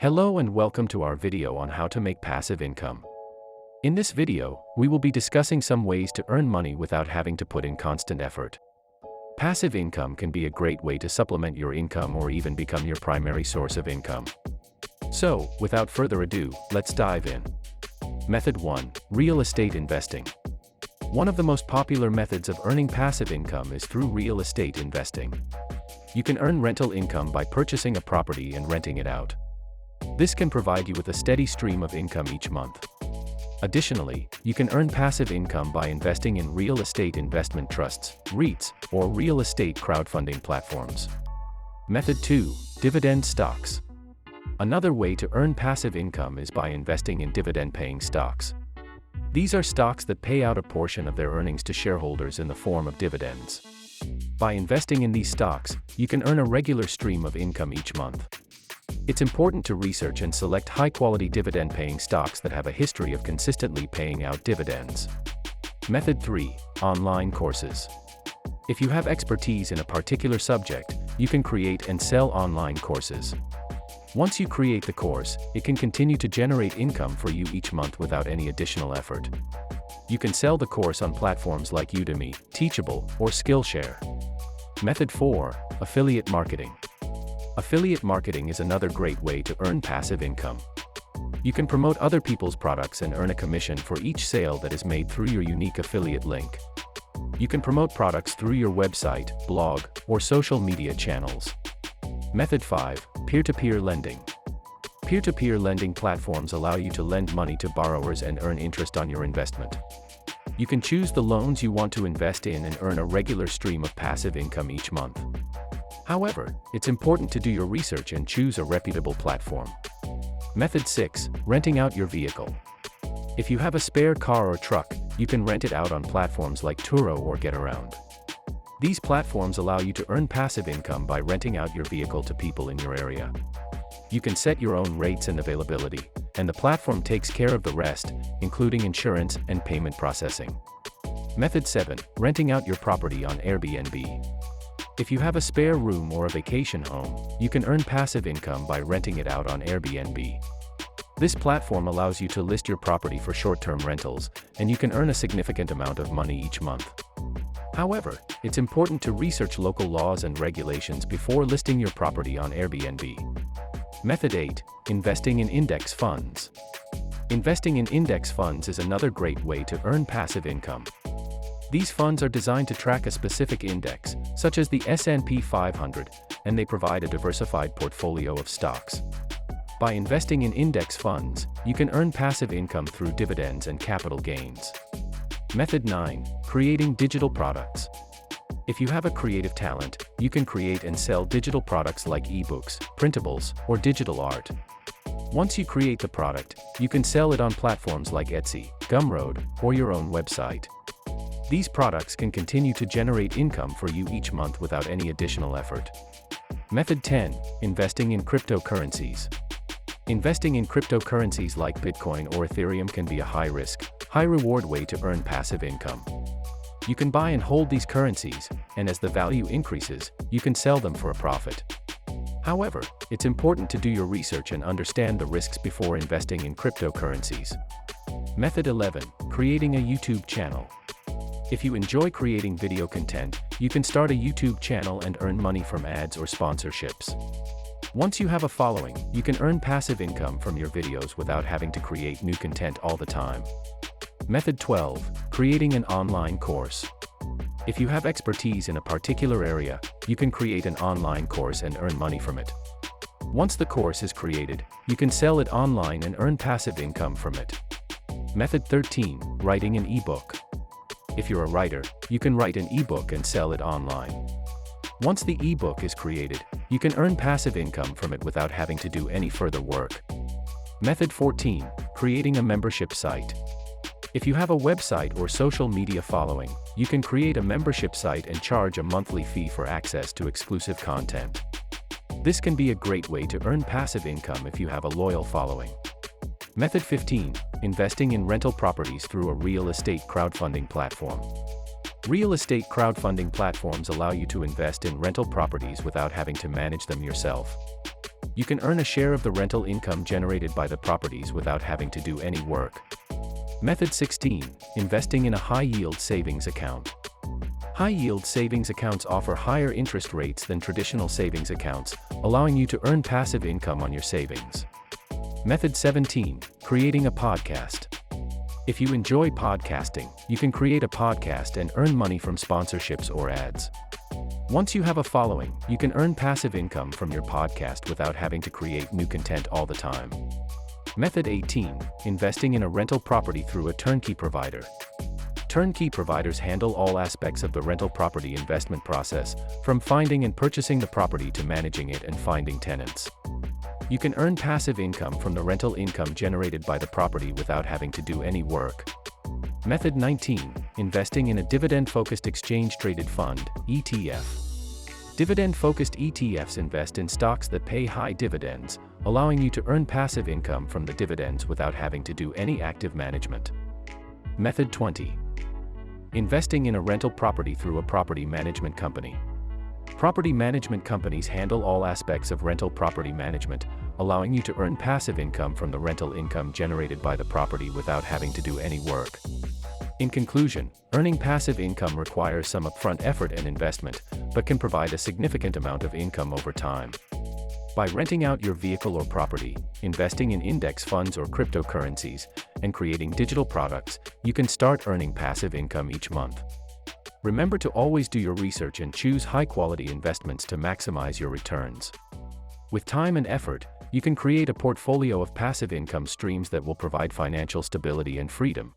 Hello and welcome to our video on how to make passive income. In this video, we will be discussing some ways to earn money without having to put in constant effort. Passive income can be a great way to supplement your income or even become your primary source of income. So, without further ado, let's dive in. Method 1. Real estate investing. One of the most popular methods of earning passive income is through real estate investing. You can earn rental income by purchasing a property and renting it out. This can provide you with a steady stream of income each month. Additionally, you can earn passive income by investing in real estate investment trusts, REITs, or real estate crowdfunding platforms. Method 2. Dividend stocks. Another way to earn passive income is by investing in dividend-paying stocks. These are stocks that pay out a portion of their earnings to shareholders in the form of dividends. By investing in these stocks, you can earn a regular stream of income each month. It's important to research and select high-quality dividend-paying stocks that have a history of consistently paying out dividends. Method 3. Online courses. If you have expertise in a particular subject, you can create and sell online courses. Once you create the course, it can continue to generate income for you each month without any additional effort. You can sell the course on platforms like Udemy, Teachable, or Skillshare. Method 4. Affiliate marketing. Affiliate marketing is another great way to earn passive income. You can promote other people's products and earn a commission for each sale that is made through your unique affiliate link. You can promote products through your website, blog, or social media channels. Method 5. Peer-to-peer lending. Peer-to-peer lending platforms allow you to lend money to borrowers and earn interest on your investment. You can choose the loans you want to invest in and earn a regular stream of passive income each month. However, it's important to do your research and choose a reputable platform. Method 6. Renting out your vehicle. If you have a spare car or truck, you can rent it out on platforms like Turo or GetAround. These platforms allow you to earn passive income by renting out your vehicle to people in your area. You can set your own rates and availability, and the platform takes care of the rest, including insurance and payment processing. Method 7. Renting out your property on Airbnb. If you have a spare room or a vacation home, you can earn passive income by renting it out on Airbnb. This platform allows you to list your property for short-term rentals, and you can earn a significant amount of money each month. However, it's important to research local laws and regulations before listing your property on Airbnb. Method 8. Investing in index funds. Investing in index funds is another great way to earn passive income. These funds are designed to track a specific index, such as the S&P 500, and they provide a diversified portfolio of stocks. By investing in index funds, you can earn passive income through dividends and capital gains. Method 9. Creating digital products. If you have a creative talent, you can create and sell digital products like ebooks, printables, or digital art. Once you create the product, you can sell it on platforms like Etsy, Gumroad, or your own website. These products can continue to generate income for you each month without any additional effort. Method 10. Investing in cryptocurrencies. Investing in cryptocurrencies like Bitcoin or Ethereum can be a high-risk, high-reward way to earn passive income. You can buy and hold these currencies, and as the value increases, you can sell them for a profit. However, it's important to do your research and understand the risks before investing in cryptocurrencies. Method 11. Creating a YouTube channel. If you enjoy creating video content, you can start a YouTube channel and earn money from ads or sponsorships. Once you have a following, you can earn passive income from your videos without having to create new content all the time. Method 12. Creating an online course. If you have expertise in a particular area, you can create an online course and earn money from it. Once the course is created, you can sell it online and earn passive income from it. Method 13. Writing an ebook. If you're a writer, you can write an ebook and sell it online. Once the ebook is created, you can earn passive income from it without having to do any further work. Method 14. Creating a membership site. If you have a website or social media following, you can create a membership site and charge a monthly fee for access to exclusive content. This can be a great way to earn passive income if you have a loyal following. Method 15. Investing in rental properties through a real estate crowdfunding platform. Real estate crowdfunding platforms allow you to invest in rental properties without having to manage them yourself. you can earn a share of the rental income generated by the properties without having to do any work. Method 16. Investing in a high-yield savings account. High-yield savings accounts offer higher interest rates than traditional savings accounts, allowing you to earn passive income on your savings. Method 17. Creating a podcast. If you enjoy podcasting, you can create a podcast and earn money from sponsorships or ads. Once you have a following, you can earn passive income from your podcast without having to create new content all the time. Method 18. Investing in a rental property through a turnkey provider. Turnkey providers handle all aspects of the rental property investment process, from finding and purchasing the property to managing it and finding tenants. You can earn passive income from the rental income generated by the property without having to do any work. Method 19. Investing in a dividend-focused exchange-traded fund, ETF. Dividend-focused ETFs invest in stocks that pay high dividends, allowing you to earn passive income from the dividends without having to do any active management. Method 20. Investing in a rental property through a property management company. Property management companies handle all aspects of rental property management, allowing you to earn passive income from the rental income generated by the property without having to do any work. In conclusion, earning passive income requires some upfront effort and investment, but can provide a significant amount of income over time. By renting out your vehicle or property, investing in index funds or cryptocurrencies, and creating digital products, you can start earning passive income each month. Remember to always do your research and choose high-quality investments to maximize your returns. With time and effort, you can create a portfolio of passive income streams that will provide financial stability and freedom.